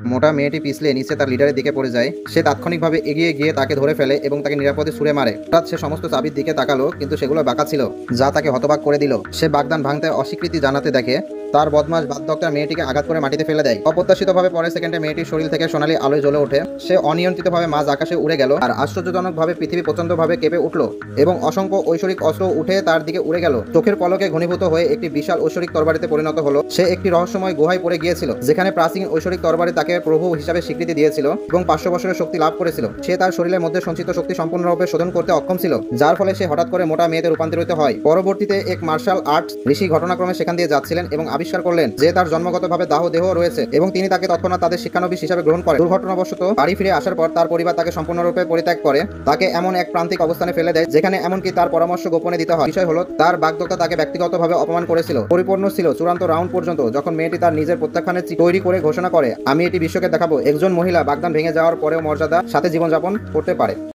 মোটা মেয়েটি পিছলে নিচে তার লিডারের দিকে পড়ে যায়। সে তাৎক্ষণিকভাবে এগিয়ে গিয়ে তাকে ধরে ফেলে এবং তাকে নিরাপদে ছুঁড়ে মারে। হঠাৎ সে সমস্ত চাবির দিকে তাকালো, কিন্তু সেগুলো বাঁকা ছিল, যা তাকে হতবাক করে দিল। সে বাগদান ভাঙতে অস্বীকৃতি জানাতে দেখে তার বদমাশ বাগদত্তা মেয়েটিকে আঘাত করে মাটিতে ফেলে দেয়। অপ্রত্যাশিতভাবে পরের সেকেন্ডে মেয়েটির শরীর থেকে সোনালী আলোয় জ্বলে ওঠে। সে অনিয়ন্ত্রিতভাবে মাঝ আকাশে উড়ে গেল, আর আশ্চর্যজনকভাবে পৃথিবী প্রচণ্ডভাবে কেঁপে উঠল এবং অসংখ্য ঐশ্বরিক অস্ত্র উঠে তার দিকে উড়ে গেল। চোখের পলকে ঘনীভূত হয়ে একটি বিশাল ঐশ্বরিক তরবারিতে পরিণত হলো। সে একটি রহস্যময় গুহায় পড়ে গিয়েছিল, যেখানে প্রাচীন ঐশ্বরিক তরবারি তাকে প্রভু হিসাবে স্বীকৃতি দিয়েছিল এবং 500 বছরের শক্তি লাভ করেছিল। সে তার শরীরের মধ্যে সঞ্চিত শক্তি সম্পূর্ণরূপে শোধন করতে অক্ষম ছিল, যার ফলে সে হঠাৎ করে মোটা মেয়েতে রূপান্তরিত হয়। পরবর্তীতে এক মার্শাল আর্টস ঋষি ঘটনাক্রমে সেখান দিয়ে যাচ্ছিলেন এবং আবিষ্কার করলেন যে তার জন্মগতভাবে দাহ দেহ রয়েছে এবং তিনি তাকে তৎক্ষণাৎ তাদের শিক্ষানবিশ হিসাবে গ্রহণ করেন। দুর্ঘটনাবশত বাড়ি ফিরে আসার পর তার পরিবার তাকে সম্পূর্ণরূপে পরিত্যাগ করে, তাকে এমন এক প্রান্তিক অবস্থানে ফেলে দেয় যেখানে এমনকি তার পরামর্শ গোপনে দিতে হয়। বিষয় হলো, তার বাগদত্তা তাকে ব্যক্তিগতভাবে অপমান করেছিল। পরিপূর্ণ ছিল চূড়ান্ত রাউন্ড পর্যন্ত, যখন মেয়েটি তার নিজের প্রত্যাখ্যানের তৈরি করে ঘোষণা করে, আমি এটি বিশ্বকে দেখাবো একজন মহিলা বাগদান ভেঙে যাওয়ার পরেও মর্যাদার সাথে জীবনযাপন করতে পারে।